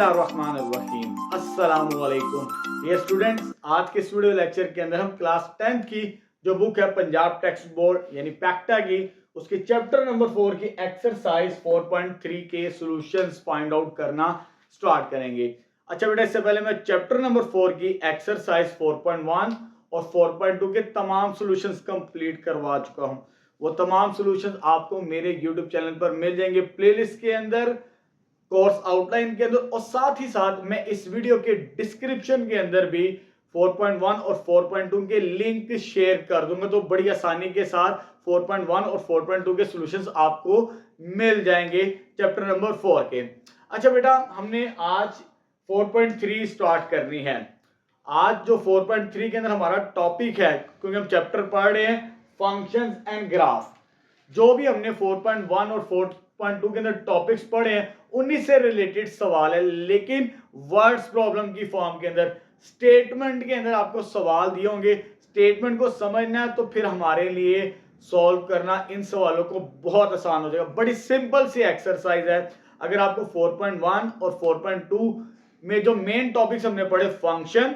बिस्मिल्लाहिर्रहमानिर्रहीम अस्सलामुअलैकुम dear students. आज के स्टूडियो लेक्चर के अंदर हम क्लास 10th की जो बुक है पंजाब टेक्स्ट बोर्ड यानी पैक्टा की उसके चैप्टर नंबर 4 की एक्सरसाइज 4.3 के सॉल्यूशंस फाइंड आउट करना स्टार्ट करेंगे। अच्छा बेटा, इससे पहले मैं चैप्टर नंबर 4 की एक्सरसाइज 4.1 और 4.2 के तमाम सॉल्यूशंस कंप्लीट करवा चुका हूं। वो तमाम सॉल्यूशंस आपको मेरे यूट्यूब चैनल पर मिल जाएंगे प्लेलिस्ट के अंदर, कोर्स आउटलाइन के अंदर, और साथ ही साथ मैं इस वीडियो के डिस्क्रिप्शन के अंदर भी 4.1 और 4.2 के लिंक शेयर कर दूंगा। तो बड़ी आसानी के साथ 4.1 और 4.2 के सॉल्यूशंस आपको मिल जाएंगे चैप्टर नंबर 4 के। अच्छा बेटा, हमने आज 4.3 स्टार्ट करनी है। आज जो 4.3 के अंदर हमारा टॉपिक है, क्योंकि हम चैप्टर पढ़ रहे हैं फंक्शंस एंड ग्राफ, जो भी हमने 4.1 और 4.2 के अंदर टॉपिक्स पढ़े हैं उन्हीं से रिलेटेड सवाल है, लेकिन वर्ड्स प्रॉब्लम की फॉर्म के अंदर, स्टेटमेंट के अंदर आपको सवाल दिए होंगे। स्टेटमेंट को समझना है तो फिर हमारे लिए सॉल्व करना इन सवालों को बहुत आसान हो जाएगा। बड़ी सिंपल सी एक्सरसाइज है। अगर आपको 4.1 और 4.2 में जो मेन टॉपिक्स हमने पढ़े, फंक्शन,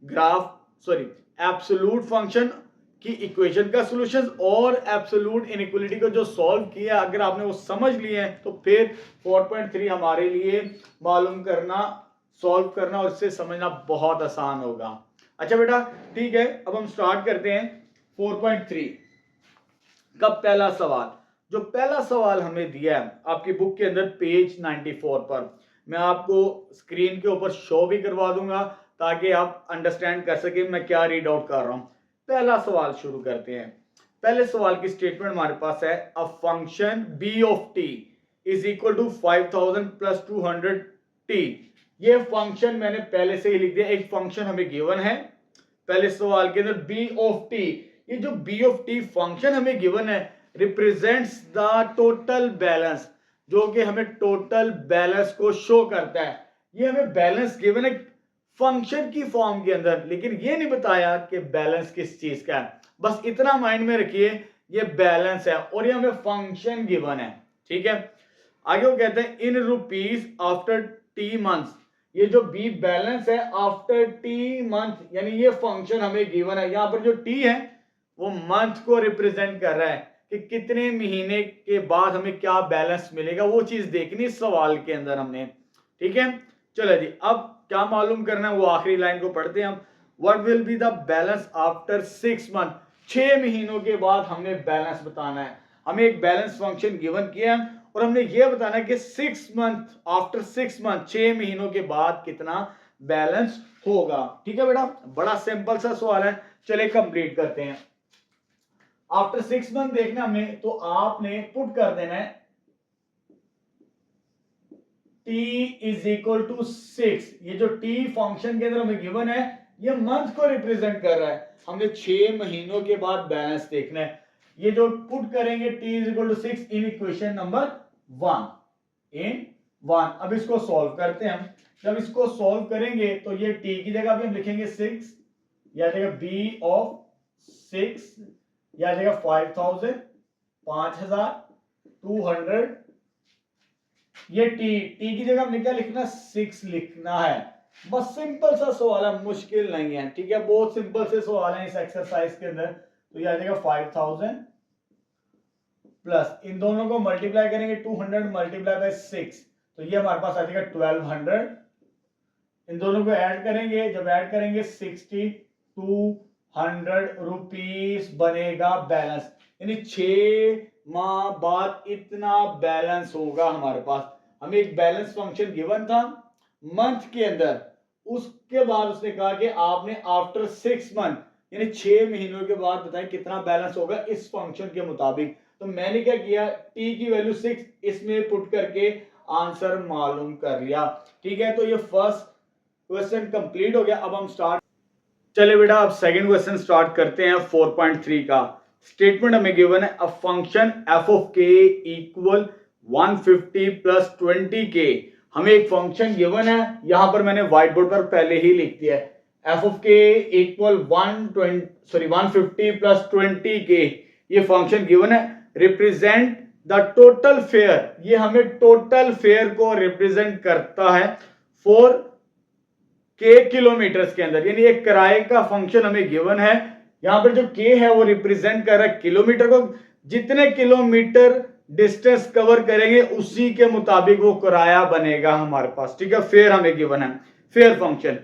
ग्राफ, एब्सोल्यूट फंक्शन की इक्वेशन का सॉल्यूशन और एब्सोल्यूट इनइक्वालिटी को जो सॉल्व किया, अगर आपने वो समझ लिए हैं तो फिर 4.3 हमारे लिए मालूम करना, सॉल्व करना और इससे समझना बहुत आसान होगा। अच्छा बेटा, ठीक है, अब हम स्टार्ट करते हैं 4.3 का पहला सवाल। जो पहला सवाल हमें दिया है आपकी बुक के अंदर पेज 94 पर, मैं आपको स्क्रीन के ऊपर शो भी करवा दूंगा ताकि आप अंडरस्टैंड कर सके मैं क्या रीड आउट कर रहा हूं। पहला सवाल शुरू करते हैं। पहले सवाल की स्टेटमेंट हमारे पास है, a function b of t is equal to 5000 plus 200t। ये फंक्शन मैंने पहले से ही लिख दिया, एक फंक्शन हमें गिवन है पहले सवाल के अंदर b ऑफ t। ये जो b ऑफ t फंक्शन हमें गिवन है रिप्रेजेंट्स द टोटल बैलेंस, जो कि हमें टोटल बैलेंस को शो करता है। ये हमें बैलेंस गिवन है फंक्शन की फॉर्म के अंदर, लेकिन ये नहीं बताया कि बैलेंस किस चीज का है। बस इतना माइंड में रखिए, ये बैलेंस है और ये हमें फंक्शन गिवन है। ठीक है, आगे वो कहते हैं in rupees after T months. ये जो बी बैलेंस है आफ्टर टी मंथ, यानी ये फंक्शन हमें गिवन है। यहां पर जो टी है वो मंथ को रिप्रेजेंट कर रहा है कि कितने महीने के बाद हमें क्या बैलेंस मिलेगा, वो चीज देखनी सवाल के अंदर हमने। ठीक है, चलो जी, अब क्या मालूम करना है वो आखिरी लाइन को पढ़ते हैं हम। What will be the balance after 6 month. 6 महीनों के बाद हमने बैलेंस बताना है। हमें एक बैलेंस फंक्शन गिवन किया है और हमने ये बताना है कि 6 मंथ, आफ्टर 6 मंथ, 6 महीनों के बाद कितना बैलेंस होगा। ठीक है बेटा, बड़ा सिंपल सा सवाल है, चले कंप्लीट करते हैं। आफ्टर 6 मंथ देखना हमें, तो आपने पुट कर देना है t इज इक्वल टू 6। ये जो t फंक्शन के अंदर हमें गिवन है ये मंथ को रिप्रेजेंट कर रहा है। हमने 6 महीनों के बाद बैलेंस देखना है। ये जो पुट करेंगे t is equal to 6 in equation number 1। अब इसको सॉल्व करते हैं हम। जब इसको सॉल्व करेंगे तो ये t की जगह भी हम लिखेंगे 6, या जगह b ऑफ 6, या जगह 5000, 5200, ये टी की जगह हमने क्या लिखना, 6 लिखना है। बस सिंपल सा सवाल है, मुश्किल नहीं है। ठीक है, बहुत सिंपल से सवाल है इस एक्सरसाइज के अंदर। तो ये आ जाएगा 5000 प्लस इन दोनों को मल्टीप्लाई करेंगे 200 मल्टीप्लाई बाय 6, तो ये हमारे पास आ जाएगा 1200। इन दोनों को ऐड करेंगे, जब ऐड करेंगे 6200 रुपीस बनेगा बैलेंस, यानी 6 माह बाद इतना बैलेंस होगा हमारे पास। हमें एक बैलेंस फंक्शन गिवन था मंथ के अंदर, उसके बाद उसने कहा कि आपने आफ्टर 6 मंथ यानी 6 महीनों के बाद बताएं कितना बैलेंस होगा इस फंक्शन के मुताबिक। तो मैंने क्या किया, t की वैल्यू 6 इसमें पुट करके आंसर मालूम कर लिया। ठीक है, तो ये फर्स्ट क्वेश्चन कंप्लीट हो गया। अब हम स्टार्ट, चले बेटा, अब सेकंड क्वेश्चन स्टार्ट करते हैं 4.3 का। स्टेटमेंट हमें गिवन है, a function f of k equal 150 plus 20k। हमें एक फंक्शन गिवन है, यहां पर मैंने व्हाइट बोर्ड पर पहले ही लिख दिया है, f of k equal 150 plus 20k। ये फंक्शन गिवन है, रिप्रेजेंट द टोटल फेयर। ये हमें टोटल फेयर को रिप्रेजेंट करता है फॉर के किलोमीटर्स के अंदर, यानी एक किराए का फंक्शन हमें गिवन है। यहां पर जो के है वो रिप्रेजेंट कर रहा है किलोमीटर को, जितने किलोमीटर डिस्टेंस कवर करेंगे उसी के मुताबिक वो किराया बनेगा हमारे पास, ठीक है। फेयर हमें गिवन है, fair function,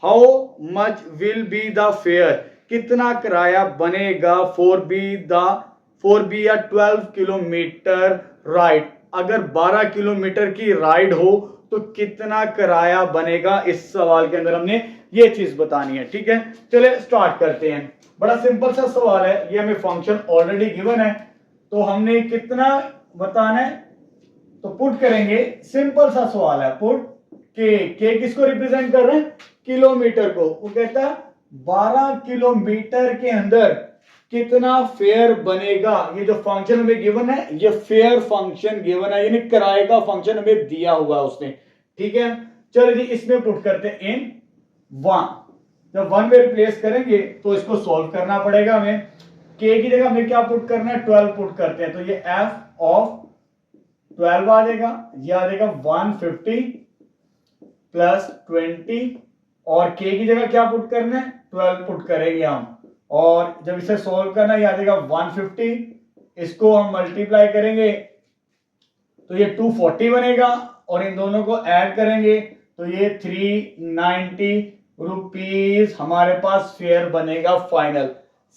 how much will be the fair, कितना किराया बनेगा फॉर बी या 12 किलोमीटर राइड, अगर 12 किलोमीटर की राइड हो तो कितना किराया बनेगा, इस सवाल के अंदर हमने ये चीज बतानी है, ठीक है। चले स्टार्ट करते हैं। बड़ा सिंपल सा सवाल है, ये हमें फंक्शन ऑलरेडी गिवन है, तो हमने कितना बताना है, तो पुट करेंगे। सिंपल सा सवाल है, पुट के किसको रिप्रेजेंट कर रहे हैं, किलोमीटर को। वो कहता है 12 किलोमीटर के अंदर कितना फेयर बनेगा। ये जो फंक्शन हमें गिवन है, ये फेयर फंक्शन गिवन है, यानी किराए का फंक्शन हमें दिया हुआ है उसने, ठीक है। चलो जी, इसमें पुट करते हैं इन 1। जब 1 में रिप्लेस करेंगे तो इसको सॉल्व करना पड़ेगा हमें। के की जगह हमें क्या पुट करना है, 12 पुट करते हैं, तो ये एफ ऑफ 12 आ जाएगा, ये आ जाएगा 150 प्लस 20, और के की जगह क्या पुट करना है, 12 पुट करेंगे हम, और जब इसे सोल्व करना ये आ जाएगा 150, इसको हम मल्टीप्लाई करेंगे तो ये 240 बनेगा, और इन दोनों को ऐड करेंगे तो ये 390 रुपीज हमारे पास फेयर बनेगा फाइनल।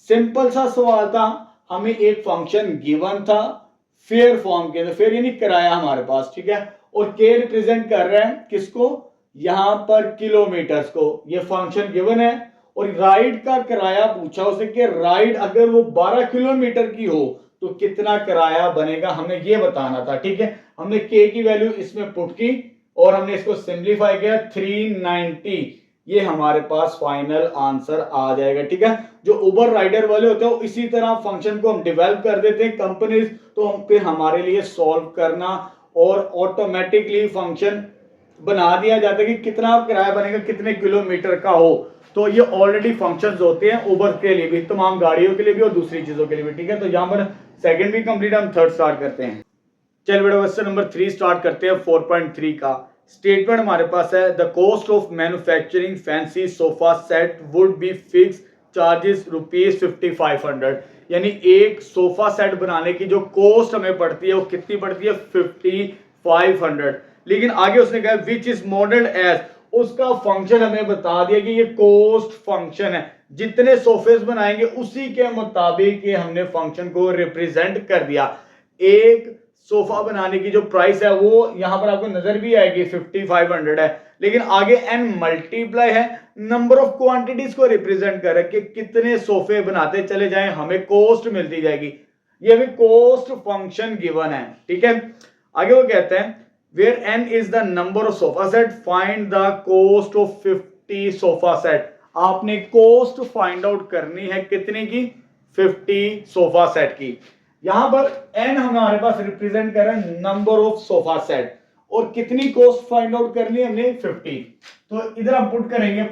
सिंपल सा सवाल था, हमें एक फंक्शन गिवन था फेयर फॉर्म के अंदर, फेयर यानी किराया हमारे पास, ठीक है। और के रिप्रेजेंट कर रहे हैं किसको, यहां पर किलोमीटर्स को। ये फंक्शन गिवन है और राइड का किराया पूछा उसे कि राइड अगर वो 12 किलोमीटर की हो तो कितना किराया बनेगा, हमें ये बताना था, ठीक है। हमने के की वैल्यू इसमें पुट की और हमने इसको सिंप्लीफाई किया, 390, ये हमारे पास फाइनल आंसर आ जाएगा, ठीक है। जो उबर राइडर वाले होते हैं इसी तरह फंक्शन को हम डेवलप कर देते हैं कंपनीज, तो हम फिर हमारे लिए सॉल्व करना और ऑटोमेटिकली फंक्शन बना दिया जाता है कि कितना किराया बनेगा कितने किलोमीटर का हो। तो ये ऑलरेडी फंक्शंस होते हैं उबर के लिए भी, तमाम गाड़ियों के लिए भी और दूसरी चीजों के लिए भी, ठीक है। तो यहाँ पर सेकंड भी कंप्लीट, हम थर्ड स्टार्ट करते हैं। चल बेटा, क्वेश्चन नंबर 3 स्टार्ट करते हैं 4.3 का। स्टेटमेंट हमारे पास है, the cost of manufacturing fancy sofa set would be fix charges ₹5500, यानी एक सोफा सेट बनाने की जो कॉस्ट हमें पड़ती है वो कितनी पड़ती है, 5500। लेकिन आगे उसने कहा विच इज मॉडल्ड एज, उसका फंक्शन हमें बता दिया कि ये कॉस्ट फंक्शन है, जितने सोफेस बनाएंगे उसी के मुताबिक ये हमने फंक्शन को रिप्रेजेंट कर दिया। एक सोफा बनाने की जो प्राइस है वो यहां पर आपको नजर भी आएगी 5500 है, लेकिन आगे n मल्टीप्लाई है, नंबर ऑफ क्वांटिटीज को रिप्रेजेंट कर रहा है कि कितने सोफे बनाते चले जाएं हमें कॉस्ट मिलती जाएगी। ये हमें कॉस्ट फंक्शन गिवन है, ठीक है। आगे वो कहते हैं where n is the number of sofa set find the cost of 50 sofa set. आपने कॉस्ट फाइंड आउट करनी है कितने की, 50 सोफा सेट की। यहां पर n हमारे पास रिप्रेजेंट कर रहा है नंबर ऑफ सोफा सेट, और कितनी कॉस्ट फाइंड आउट करनी है हमने, 50। तो इधर हम पुट करेंगे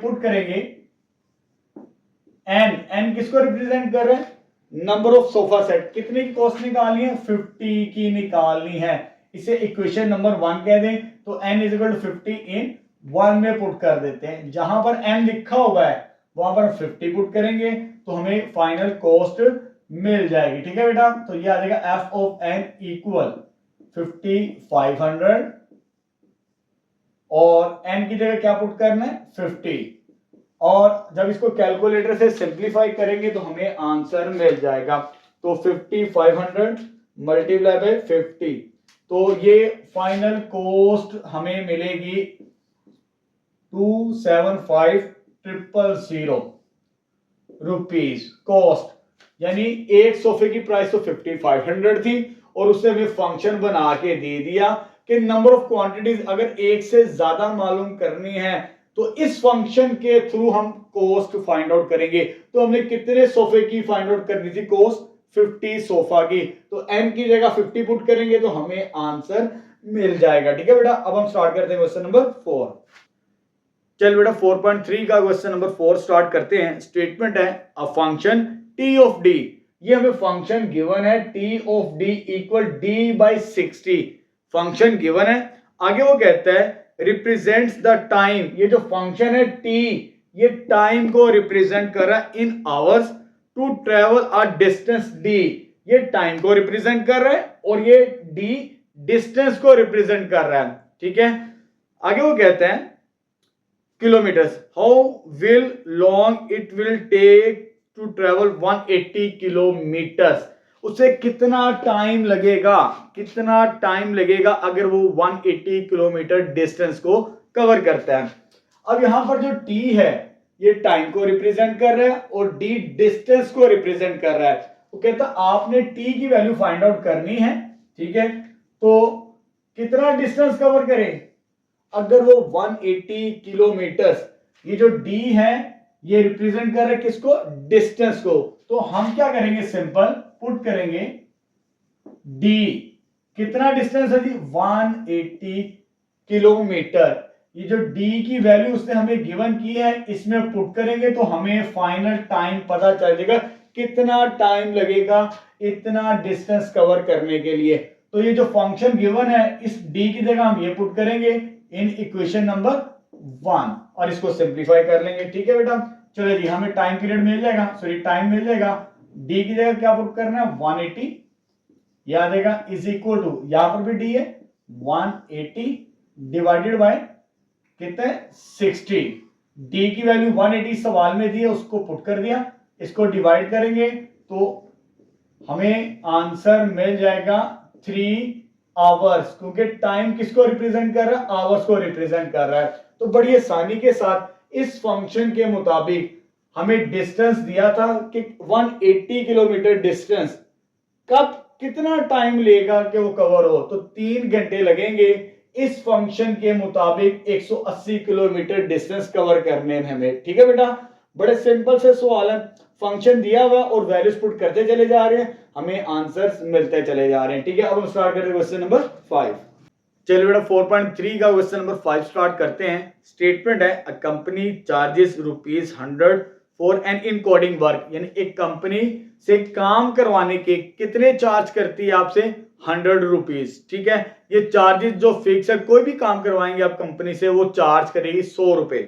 n किसको रिप्रेजेंट कर रहे हैं, नंबर ऑफ सोफा सेट, कितने की कॉस्ट निकालनी है, 50 की निकालनी है। इसे इक्वेशन नंबर 1 कह दें, तो n इज इक्वल टू 50 इन 1 में पुट कर देते हैं। जहां पर n लिखा हुआ है वहां पर 50 पुट करेंगे तो हमें फाइनल कॉस्ट मिल जाएगी, ठीक है बेटा। तो ये आ जाएगा एफ ऑफ n इक्वल 5500, और n की जगह क्या पुट करना है, 50, और जब इसको कैलकुलेटर से सिंप्लीफाई करेंगे तो हमें आंसर मिल जाएगा। तो 5500 मल्टीप्लाई बाय 50, तो ये फाइनल कॉस्ट हमें मिलेगी 275,000 रुपीज कॉस्ट, यानी एक सोफे की प्राइस तो 5500 थी और उससे हमें फंक्शन बना के दे दिया कि नंबर ऑफ क्वांटिटीज अगर एक से ज्यादा मालूम करनी है तो इस फंक्शन के थ्रू हम कॉस्ट फाइंड आउट करेंगे। तो हमने कितने सोफे की फाइंड आउट करनी थी, कॉस्ट 50 सोफा की, तो n की जगह 50 पुट करेंगे तो हमें आंसर मिल जाएगा, ठीक है बेटा। अब हम स्टार्ट करते हैं क्वेश्चन नंबर 4। चल बेटा 4.3 का क्वेश्चन नंबर 4 स्टार्ट करते हैं। स्टेटमेंट है a function t of d, ये हमें फंक्शन गिवन है t of d equal d by 60, function given है। आगे वो कहता है रिप्रेजेंट्स द टाइम, ये जो फंक्शन है टी, ये टाइम को रिप्रेजेंट कर रहा है in hours to travel a distance D, ये टाइम को रिप्रेजेंट कर रहा है और ये डी डिस्टेंस को रिप्रेजेंट कर रहा है। ठीक है, आगे वो कहते हैं kilometres, how will long it will take to travel 180 kilometres, उसे कितना टाइम लगेगा, कितना टाइम लगेगा अगर वो 180 किलोमीटर डिस्टेंस को कवर करता है। अब यहां पर जो टी है ये टाइम को रिप्रेजेंट कर रहा है और डी डिस्टेंस को रिप्रेजेंट कर रहा है। वो कहता आपने टी की वैल्यू फाइंड आउट करनी है। ठीक है, तो कितना डिस्टेंस कवर करे, अगर वो 180 किलोमीटर, ये जो डी है ये रिप्रेजेंट कर रहा है किसको, डिस्टेंस को, तो हम क्या करेंगे, सिंपल पुट करेंगे डी, कितना डिस्टेंस है जी 180 किलोमीटर, ये जो डी की वैल्यू उसने हमें गिवन की है इसमें पुट करेंगे तो हमें फाइनल टाइम पता चल जाएगा कितना टाइम लगेगा इतना डिस्टेंस कवर करने के लिए। तो ये जो फंक्शन गिवन है इस डी की जगह हम ये पुट करेंगे इन इक्वेशन नंबर 1 और इसको सिंप्लीफाई कर लेंगे। ठीक है बेटा, चलो जी हमें टाइम पीरियड मिल जाएगा, सॉरी टाइम मिल जाएगा, डी की जगह क्या पुट करना है 180, याद आएगा इज इक्वल टू, यहां पर भी डी है 180 डिवाइडेड बाय कितने 60, डी की वैल्यू 180 सवाल में दी है उसको पुट कर दिया, इसको डिवाइड करेंगे तो हमें आंसर मिल जाएगा 3 आवर्स, क्योंकि टाइम किसको रिप्रेजेंट कर रहा है, आवर्स को रिप्रेजेंट कर रहा है। तो बड़ी आसानी के साथ इस फंक्शन के मुताबिक हमें डिस्टेंस दिया था कि 180 किलोमीटर डिस्टेंस कब कितना टाइम लेगा कि वो कवर हो, तो 3 घंटे लगेंगे इस फंक्शन के मुताबिक 180 किलोमीटर डिस्टेंस कवर करने में हमें। ठीक है बेटा, बड़े सिंपल से सवाल है, फंक्शन दिया हुआ और वैल्यूज पुट करते चले जा रहे हैं, हमें आंसर्स मिलते चले जा रहे हैं। ठीक है, अब हम स्टार्ट करते हैं क्वेश्चन नंबर 5। चलिए बेटा 4.3 का क्वेश्चन नंबर 5 स्टार्ट करते हैं। स्टेटमेंट है a company charges ₹100 for an encoding work, यानी एक कंपनी से काम करवाने के कितने चार्ज करती है आपसे, ₹100। ठीक है, ये चार्जेस जो फिक्स है, कोई भी काम करवाएंगे आप कंपनी से वो चार्ज करेगी ₹100।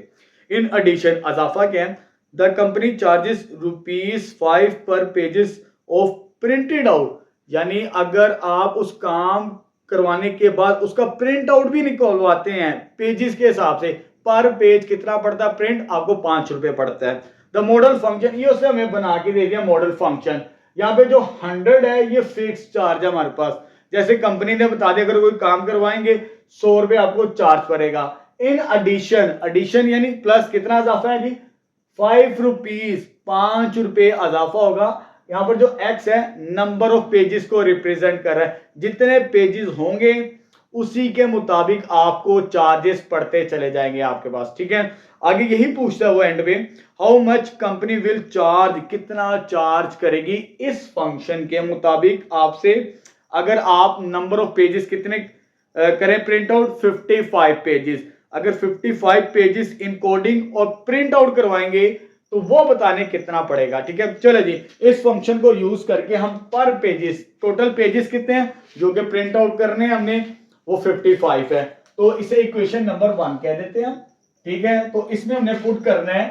इन एडिशन अजाफा क्या है, द कंपनी चार्जेस ₹5 पर पेजेस ऑफ प्रिंटेड आउट, यानी अगर आप उस काम करवाने के बाद उसका प्रिंट आउट भी निकलवाते हैं पेजेस के हिसाब से, पर पेज कितना पड़ता है प्रिंट, आपको ₹5 पड़ता है। द मॉडल फंक्शन, ये उसने हमें बना के दे दिया मॉडल फंक्शन, यहाँ पे जो 100 है ये फिक्स चार्ज है हमारे पास, जैसे कंपनी ने बता दिया अगर कोई काम करवाएंगे ₹100 आपको चार्ज पड़ेगा। इन एडिशन, एडिशन यानी प्लस कितना इजाफा है जी ₹5, ₹5 इजाफा होगा। यहाँ पर जो x है नंबर ऑफ पेजेस को रिप्रेजेंट कर रहा है, जितने पेजेस होंगे उसी के मुताबिक आपको चार्जेस पड़ते चले जाएंगे आपके पास। ठीक है, आगे यही पूछता है वो एंड में, how much company will charge, कितना चार्ज करेगी इस फंक्शन के मुताबिक आपसे, अगर आप नंबर ऑफ पेजेस कितने करें प्रिंट आउट 55 पेजेस, अगर 55 पेजेस इनकोडिंग और प्रिंट आउट करवाएंगे तो वो बताने कितना पड़ेगा। ठीक है, चलो जी इस फंक्शन को यूज करके हम पर पेजेस, टोटल पेजेस कितने हैं जो कि प्रिंट आउट करने हमने, वो 55 है, तो इसे इक्वेशन नंबर 1 कह देते हैं हम। ठीक है, तो इसमें हमने पुट करना है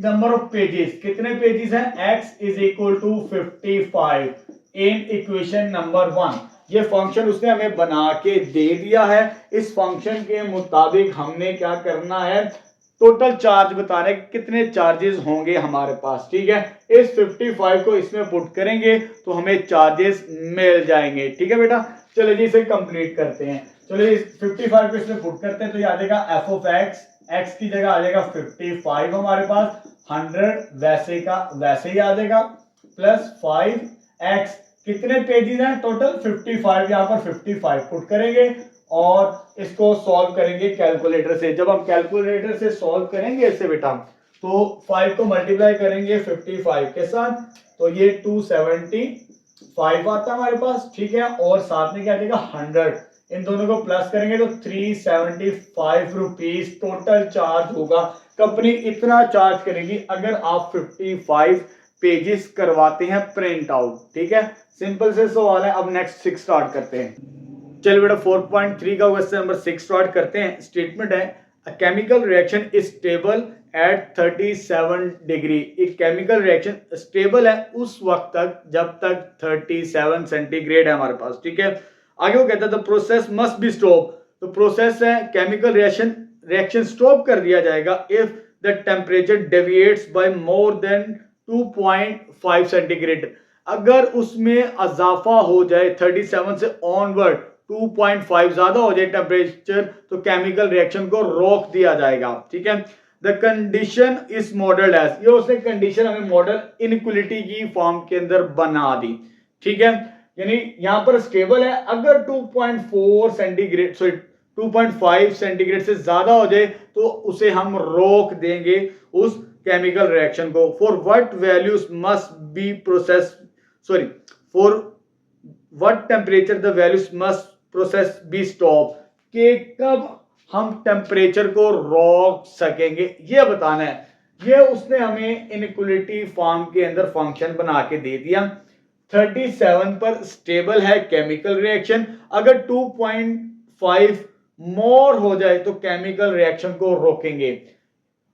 नंबर ऑफ पेजेस, कितने पेजेस हैं, x is equal to 55 in equation number 1। ये फंक्शन उसने हमें बना के दे दिया है, इस फंक्शन के मुताबिक हमने क्या करना है, टोटल चार्ज बताने कितने चार्जेस होंगे हमारे पास। ठीक है, इस 55 को इसमें पुट करेंगे तो हमें चार्जेस मिल जाएंगे। ठीक है बेटा, चलो जी इसे कंप्लीट करते हैं। चलो इस 55 को इसमें पुट करते हैं तो ये आ जाएगा f ऑफ x की जगह आ जाएगा 55 हमारे पास, 100 वैसे का वैसे ही आ जाएगा, प्लस 5x, कितने पेजेस हैं टोटल 55, यहाँ पर 55 पुट करेंगे और इसको सॉल्व करेंगे कैलकुलेटर से। जब हम कैलकुलेटर से सॉल्व करेंगे इससे बेटा तो 5 को मल्टीप्लाई करेंगे 55 के साथ तो ये 275 आता है हमारे पास। ठीक है, और साथ में क्या देगा 100, इन दोनों को प्लस करेंगे तो 375 रुपीज टोटल चार्ज होगा। कंपनी इतना चार्ज करेगी अगर आप 55 पेजेस करवाते हैं प्रिंट आउट। ठीक है, सिंपल से सवाल है। अब नेक्स्ट 6 स्टार्ट करते हैं। चलिए बेटा 4.3 का क्वेश्चन नंबर 6 स्टार्ट करते हैं। स्टेटमेंट है a chemical reaction is stable at 37 degree. एक केमिकल रिएक्शन स्टेबल है उस वक्त तक जब तक 37 सेंटीग्रेड है हमारे पास, ठीक है। आगे वो कहता है the process must be stop. तो प्रोसेस है केमिकल रिएक्शन स्टॉप कर दिया जाएगा if the temperature deviates by more than 2.5 centigrade. अगर उसमें इजाफा हो जाए 37 से ऑनवर्ड 2.5 ज्यादा हो जाए टेम्परेचर, तो केमिकल रिएक्शन को रोक दिया जाएगा, ठीक है। The condition is modelled as, ये उसने कंडीशन हमें मॉडल इनइक्वालिटी की फॉर्म के अंदर बना दी, ठीक है। यानी यहां पर स्टेबल है, अगर 2.4 सेंटीग्रेड सॉरी 2.5 सेंटीग्रेड से ज्यादा हो जाए तो उसे हम रोक देंगे उस केमिकल रिएक्शन को। For what values must be process sorry for what temperature the values must process be stop, कि कब हम टेम्परेचर को रोक सकेंगे ये बताना है। ये उसने हमें इनइक्वालिटी फॉर्म के अंदर फंक्शन बना के दे दिया। 37 पर स्टेबल है केमिकल रिएक्शन, अगर 2.5 मोर हो जाए तो केमिकल रिएक्शन को रोकेंगे।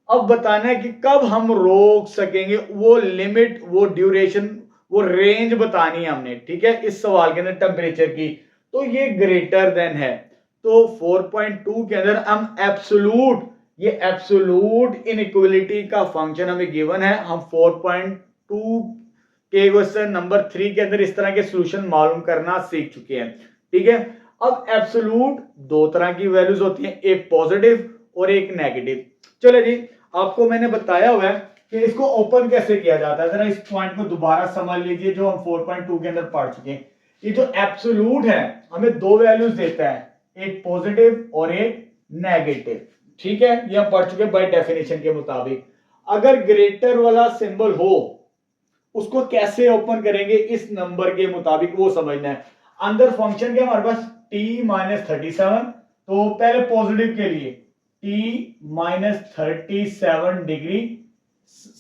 अब बताना है कि कब हम रोक सकेंगे, वो लिमिट, वो ड्यूरेशन, वो रेंज बतानी है हमने, ठीक है, इस सवाल के अंदर टेम्परेचर की। तो ये ग्रेटर देन है, तो 4.2 के अंदर हम एब्सोलूट, ये एब्सोलूट इनइक्वालिटी का फंक्शन हमें गिवन है। हम 4.2 के क्वेश्चन नंबर 3 के अंदर इस तरह के सॉल्यूशन मालूम करना सीख चुके हैं, ठीक है। अब एब्सोलूट दो तरह की वैल्यूज होती हैं, एक पॉजिटिव और एक नेगेटिव। चलो जी, आपको मैंने बताया हुआ है कि इसको ओपन कैसे किया जाता है। जरा इस पॉइंट को दोबारा समझ लीजिए जो हम 4.2 के अंदर पढ़ चुके हैं। ये जो एब्सोलूट है हमें दो वैल्यूज देता है, एक पॉजिटिव और एक नेगेटिव, ठीक है। ये हम पढ़ चुके हैं बाय डेफिनेशन के मुताबिक। अगर ग्रेटर वाला सिंबल हो उसको कैसे ओपन करेंगे इस नंबर के मुताबिक वो समझना है। अंदर फंक्शन के हमारे पास t-37, तो पहले पॉजिटिव के लिए t-37 डिग्री,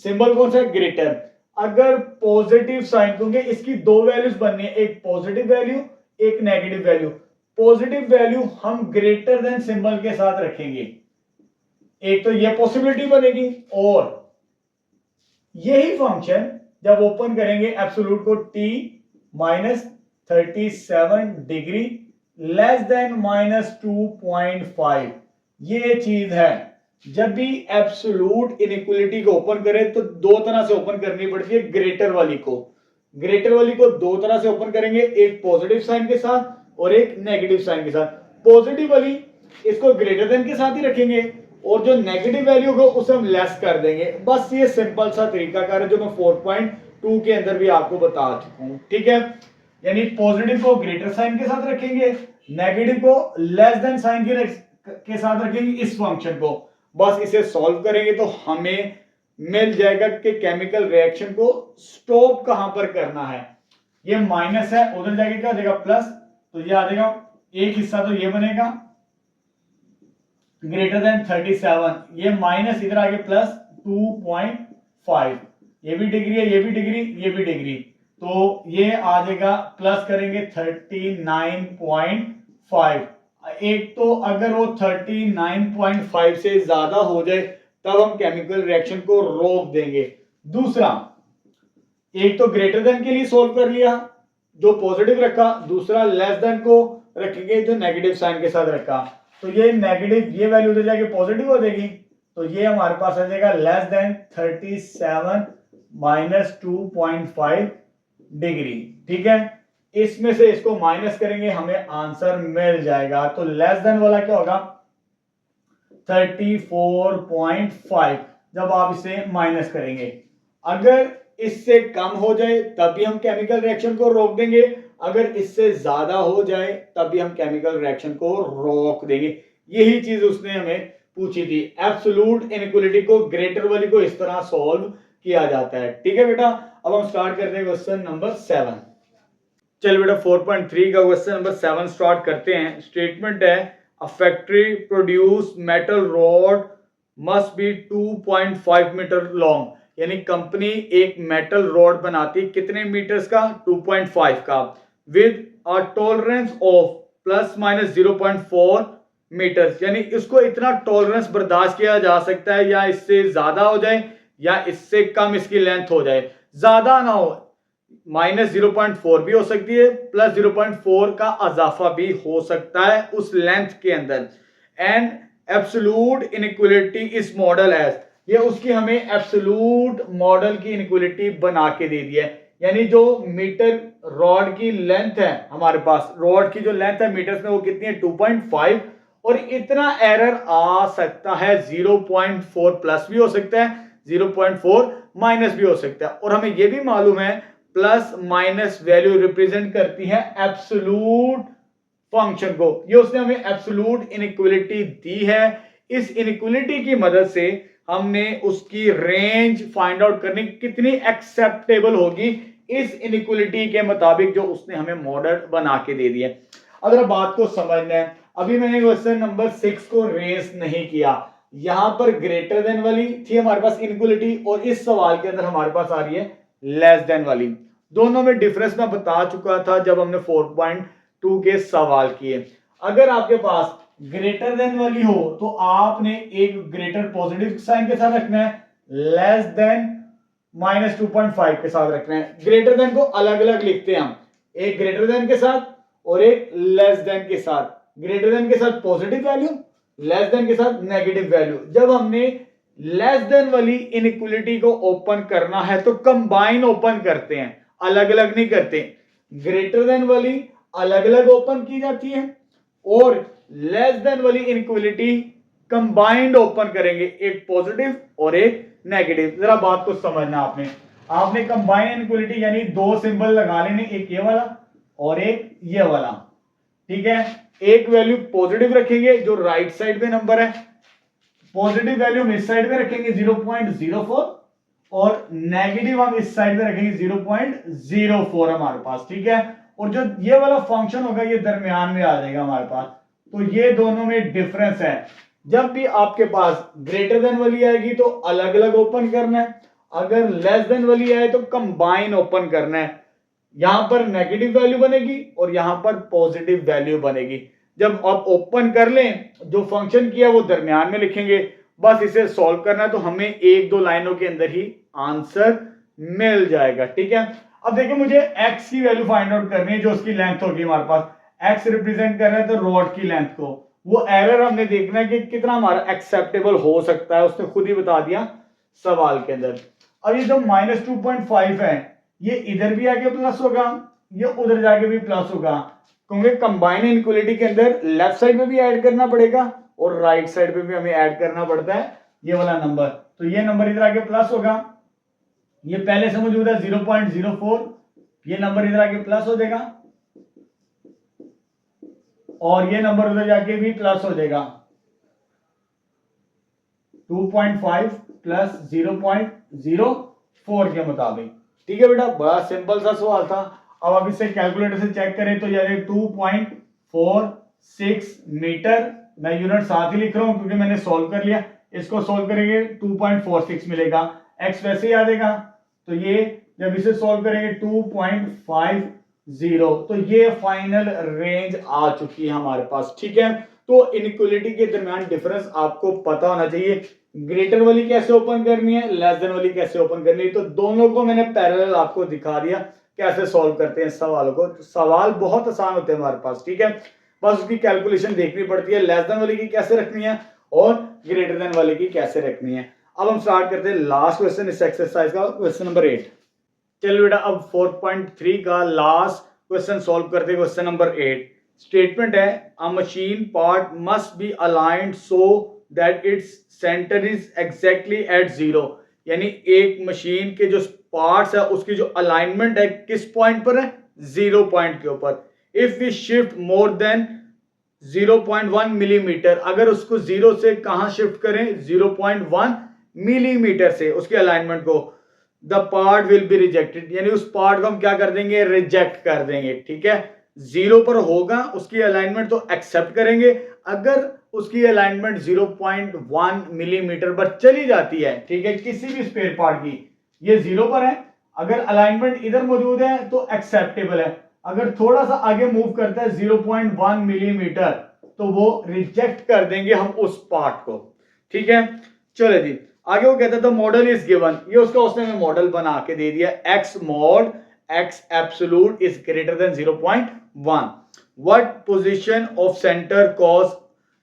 सिंबल कौन सा है, ग्रेटर। अगर पॉजिटिव साइन दूंगे इसकी दो वैल्यूज बननी है, एक पॉजिटिव वैल्यू एक नेगेटिव वैल्यू। पॉजिटिव वैल्यू हम ग्रेटर देन सिंबल के साथ रखेंगे, एक तो ये पॉसिबिलिटी बनेगी, और यही फंक्शन जब ओपन करेंगे एब्सोल्यूट को t-37 डिग्री लेस देन -2.5, ये चीज है। जब भी एब्सोल्यूट इनइक्वालिटी को ओपन करें तो दो तरह से ओपन करनी पड़ती है। ग्रेटर वाली को दो तरह से ओपन करेंगे, एक पॉजिटिव साइन के साथ और एक नेगेटिव साइन के साथ। पॉजिटिव वाली इसको ग्रेटर देन के साथ ही रखेंगे और जो नेगेटिव वैल्यू को उसे हम लेस कर देंगे। बस ये सिंपल सा तरीकाकार है जो मैं 4.2 के अंदर भी आपको बता चुका हूं, ठीक है। यानी पॉजिटिव को ग्रेटर साइन के साथ रखेंगे, नेगेटिव को लेस देन साइन के साथ रखेंगे इस फंक्शन को। बस इसे सॉल्व करेंगे तो हमें मिल जाएगा कि केमिकल रिएक्शन को स्टॉप कहां पर करना है। ये माइनस है, उधर जाके क्या देगा प्लस, तो ये आ जाएगा एक हिस्सा, तो ये बनेगा ग्रेटर देन 37, ये माइनस इधर आगे प्लस 2.5, ये भी डिग्री है, ये भी डिग्री, ये भी डिग्री, तो ये आ जाएगा प्लस करेंगे 39.5। एक तो अगर वो 39.5 से ज्यादा हो जाए तब हम केमिकल रिएक्शन को रोक देंगे। दूसरा, एक तो ग्रेटर देन के लिए सोल्व कर लिया जो पॉजिटिव रखा, दूसरा लेस देन को रखेंगे जो नेगेटिव साइन के साथ रखा। तो ये नेगेटिव, ये वैल्यू उधर जाके पॉजिटिव हो जाएगी, तो ये हमारे पास आ जाएगा लेस देन 37 माइनस 2.5 डिग्री, ठीक है। इसमें से इसको माइनस करेंगे हमें आंसर मिल जाएगा। तो लेस देन वाला क्या होगा 34.5 जब आप इसे माइनस करेंगे। अगर इससे कम हो जाए तब भी हम केमिकल रिएक्शन को रोक देंगे, अगर इससे ज्यादा हो जाए तब भी हम केमिकल रिएक्शन को रोक देंगे। यही चीज उसने हमें पूछी थी। एब्सोल्यूट इनइक्वालिटी को ग्रेटर वाली को इस तरह सॉल्व किया जाता है, ठीक है बेटा। अब हम स्टार्ट करते हैं क्वेश्चन नंबर 7। चलिए बेटा 4.3 का क्वेश्चन नंबर 7 स्टार्ट करते हैं। स्टेटमेंट है a factory produce metal rod must be 2.5 metre long, यानी कंपनी एक मेटल रॉड बनाती कितने मीटर्स का, 2.5 का, with a tolerance of plus minus 0.4 metre, यानी इसको इतना टॉलरेंस बर्दाश्त किया जा सकता है, या इससे ज्यादा हो जाए या इससे कम इसकी लेंथ हो जाए, ज्यादा ना हो। माइनस 0.4 भी हो सकती है, प्लस 0.4 का इजाफा भी हो सकता है उस लेंथ के अंदर। एंड एब्सोल्यूट इनइक्वालिटी इस मॉडल एज, ये उसकी हमें एब्सोल्यूट मॉडल की इनइक्वालिटी बना के दे दी है। यानी जो मीटर रॉड की लेंथ है, हमारे पास रॉड की जो लेंथ है मीटर्स में वो कितनी है 2.5, और इतना एरर आ सकता है 0.4 प्लस भी हो सकता है, 0.4 माइनस भी हो सकता है। और हमें यह भी मालूम है प्लस माइनस वैल्यू रिप्रेजेंट करती है एब्सोल्यूट फंक्शन को, ये उसने हमें एब्सोल्यूट इनइक्वालिटी दी है। इस इनइक्वालिटी की मदद से हमने उसकी रेंज फाइंड आउट करनी कितनी एक्सेप्टेबल होगी इस इनइक्वालिटी के मुताबिक जो उसने हमें मॉडल बना के दे दिया। अगर बात को समझना है, अभी मैंने क्वेश्चन नंबर 6 को रेस नहीं किया, यहां पर ग्रेटर देन वाली थी हमारे पास इनइक्वालिटी, और इस सवाल के अंदर हमारे पास आ रही है लेस देन वाली। दोनों में डिफरेंस मैं बता चुका था जब हमने 4.2 के सवाल किए। अगर आपके पास ग्रेटर देन वाली हो तो आपने एक ग्रेटर पॉजिटिव साइन के साथ रखना है, लेस देन माइनस 2.5 के साथ रखना है। ग्रेटर देन को अलग अलग लिखते हैं हम, एक ग्रेटर देन के साथ और एक लेस देन के साथ। ग्रेटर देन के साथ पॉजिटिव वैल्यू, लेस देन के साथ नेगेटिव वैल्यू। जब हमने लेस देन वाली इनइक्वालिटी को ओपन करना है तो कंबाइन ओपन करते हैं, अलग अलग नहीं करते। ग्रेटर देन वाली अलग अलग ओपन की जाती है और लेस देन वाली इनइक्वालिटी कंबाइंड ओपन करेंगे, एक पॉजिटिव और एक नेगेटिव। जरा बात को समझना, आपने कंबाइन इनइक्वालिटी यानी दो सिंबल लगा लेने, एक ये वाला और एक ये वाला, ठीक है। एक वैल्यू पॉजिटिव रखेंगे जो राइट साइड पे नंबर है, पॉजिटिव वैल्यू हम इस साइड पे रखेंगे 0.04 और नेगेटिव हम इस साइड पे रखेंगे 0.04 हमारे पास, ठीक है। और जो ये वाला फंक्शन होगा ये दरमियान में आ जाएगा हमारे पास। तो ये दोनों में डिफरेंस है। जब भी आपके पास ग्रेटर देन वाली आएगी तो अलग अलग ओपन करना है, अगर लेस देन वाली आए तो कंबाइन ओपन करना है। यहां पर नेगेटिव वैल्यू बनेगी और यहां पर पॉजिटिव वैल्यू बनेगी। जब आप ओपन कर लें, जो फंक्शन किया वो दरमियान में लिखेंगे, बस इसे सॉल्व करना है तो हमें एक दो लाइनों के अंदर ही आंसर मिल जाएगा, ठीक है। अब देखिए मुझे x की वैल्यू फाइंड आउट करनी है जो उसकी लेंथ होगी हमारे पास। x रिप्रेजेंट कर रहा है तो रॉड की लेंथ को, वो एरर हमने देखना है कि कितना हमारा एक्सेप्टेबल हो सकता है, उसने खुद ही बता दिया सवाल के अंदर। अब ये जो माइनस 2.5 है ये इधर भी आके प्लस होगा, ये उधर जाके भी प्लस होगा, क्योंकि कंबाइन इनइक्वालिटी के अंदर लेफ्ट साइड में भी ऐड करना पड़ेगा और राइट साइड पे भी हमें ऐड करना पड़ता है ये वाला नंबर। तो ये नंबर इधर आके प्लस होगा, ये पहले से मौजूद है 0.04, ये नंबर इधर आके प्लस हो जाएगा और ये नंबर उधर जाके भी प्लस हो जाएगा, 2.5 प्लस 0.04 के मुताबिक, ठीक है बेटा। बड़ा सिंपल सा सवाल था। अब आप इसे कैलकुलेटर से चेक करें तो ये 2.46 मीटर, मैं यूनिट साथ ही लिख रहा हूं क्योंकि मैंने सॉल्व कर लिया। इसको सॉल्व करेंगे 2.46 मिलेगा, x वैसे ही आ जाएगा, तो ये जब इसे सॉल्व करेंगे 2.50, तो ये फाइनल रेंज आ चुकी है हमारे पास, ठीक है। तो इनइक्वालिटी के दरमियान डिफरेंस आपको पता होना चाहिए। ग्रेटर वाली कैसे ओपन करनी है, लेस देन वाली कैसे ओपन करनी है, तो दोनों को मैंने पैरेलल आपको दिखा दिया कैसे सॉल्व करते हैं सवालों को। सवाल बहुत आसान होते हैं हमारे पास, ठीक है, बस उसकी कैलकुलेशन देखनी पड़ती है, लेस देन वाली की कैसे रखनी है और ग्रेटर देन वाली की कैसे रखनी है। अब हम स्टार्ट करते हैं लास्ट क्वेश्चन इस एक्सरसाइज का, क्वेश्चन नंबर 8। चलो बेटा अब 4.3 का लास्ट क्वेश्चन सॉल्व करते हैं। क्वेश्चन नंबर 8 स्टेटमेंट है, अ machine part must be aligned so that its centre is exactly at 0, यानी एक मशीन के जो पार्ट्स है उसकी जो अलाइनमेंट है किस पॉइंट पर है, 0 पॉइंट के ऊपर। If we shift more than 0.1 millimetre, अगर उसको 0 से कहां शिफ्ट करें, 0.1 मिलीमीटर से उसके अलाइनमेंट को, the part will be rejected, यानी उस पार्ट को हम क्या कर देंगे, रिजेक्ट कर देंगे, ठीक है। 0 पर होगा उसकी अलाइनमेंट तो एक्सेप्ट करेंगे, अगर उसकी अलाइनमेंट 0.1 मिलीमीटर पर चली जाती है, ठीक है, किसी भी स्पेयर पार्ट की, ये 0 पर है, अगर अलाइनमेंट इधर मौजूद है तो एक्सेप्टेबल है, अगर थोड़ा सा आगे मूव करता है 0.1 मिलीमीटर तो वो रिजेक्ट कर देंगे हम उस पार्ट को। ठीक है, चले जी आगे। वो कहता था मॉडल इज गिवन, ये उसका उसने मॉडल बना के दे दिया, x mod x absolute is greater than 0.1, what position of centre cause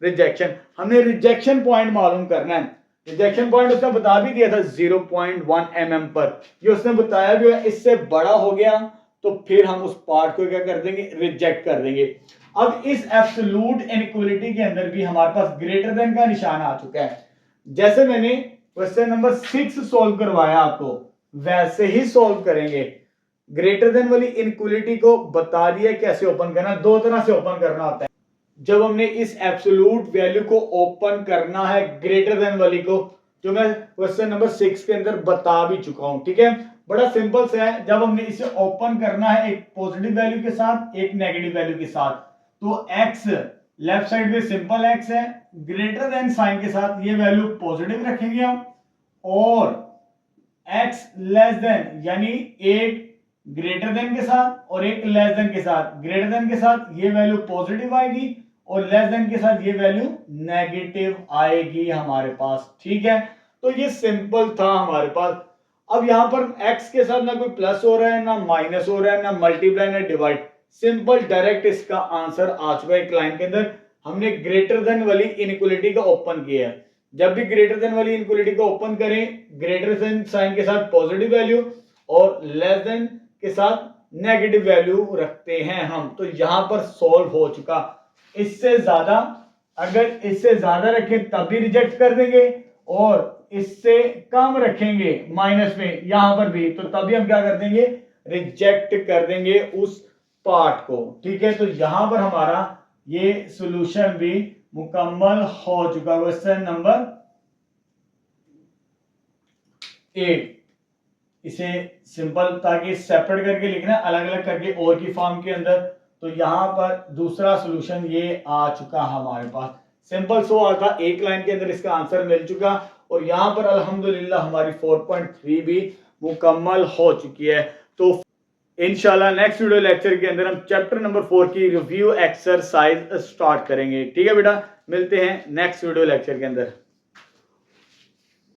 rejection. हमने रिजेक्शन पॉइंट मालूम करना है। रिजेक्शन पॉइंट उसने बता भी दिया था 0.1 mm पर, ये उसने बताया भी है। इससे बड़ा हो गया तो फिर हम उस पार्ट को क्या कर देंगे, रिजेक्ट कर देंगे। अब इस एब्सोल्यूट इनइक्वालिटी के अंदर भी हमारे पास ग्रेटर देन का निशान आ चुका है। जैसे मैंने क्वेश्चन नंबर 6 सॉल्व करवाया आपको, वैसे ही सॉल्व करेंगे। ग्रेटर देन वाली इनइक्वालिटी को बता दिया कैसे ओपन करना, दो तरह से ओपन करना होता है। जब हमने इस एब्सोल्यूट वैल्यू को ओपन करना है ग्रेटर देन वाली को, जो मैं क्वेश्चन नंबर 6 के अंदर बता भी चुका हूं। ठीक है, बड़ा सिंपल सा है। जब हमने इसे ओपन करना है एक पॉजिटिव वैल्यू के साथ एक नेगेटिव वैल्यू के साथ, तो x लेफ्ट साइड में सिंपल x है, ग्रेटर देन साइन के साथ ये वैल्यू पॉजिटिव रखेंगे हम, और x लेस देन यानी एक ग्रेटर देन के साथ और एक लेस देन के साथ, ग्रेटर देन के साथ ये वैल्यू पॉजिटिव आएगी और लेस देन के साथ ये वैल्यू नेगेटिव आएगी हमारे पास। ठीक है, तो ये सिंपल था हमारे पास। अब यहां पर x के साथ ना कोई प्लस हो रहा है ना माइनस हो रहा है ना मल्टीप्लाई ना डिवाइड, सिंपल डायरेक्ट इसका आंसर आ चुका है। एक लाइन के अंदर हमने ग्रेटर देन वाली इनइक्वालिटी का ओपन किया है। जब भी ग्रेटर देन वाली इनइक्वालिटी को ओपन करें, ग्रेटर देन साइन के साथ पॉजिटिव वैल्यू और लेस देन के साथ नेगेटिव वैल्यू रखते हैं हम, तो यहां पर सॉल्व हो चुका। इससे ज्यादा, अगर इससे ज्यादा रखें तब भी रिजेक्ट कर देंगे और इससे कम रखेंगे माइनस में यहां पर भी, तो तभी हम क्या कर देंगे, रिजेक्ट कर देंगे उस पार्ट को। ठीक है, तो यहां पर हमारा ये सॉल्यूशन भी मुकम्मल हो चुका। क्वेश्चन नंबर 8, इसे सिंपल ताकि सेपरेट करके लिखना, अलग अलग करके और की फॉर्म के अंदर, तो यहां पर दूसरा सॉल्यूशन ये आ चुका हमारे पास। सिंपल सवाल था, एक लाइन के अंदर इसका आंसर मिल चुका और यहां पर अल्हम्दुलिल्लाह हमारी 4.3 भी मुकम्मल हो चुकी है। तो इंशाल्लाह नेक्स्ट वीडियो लेक्चर के अंदर हम चैप्टर नंबर 4 की रिव्यू एक्सरसाइज स्टार्ट करेंगे। ठीक है बेटा, मिलते हैं नेक्स्ट वीडियो लेक्चर के अंदर।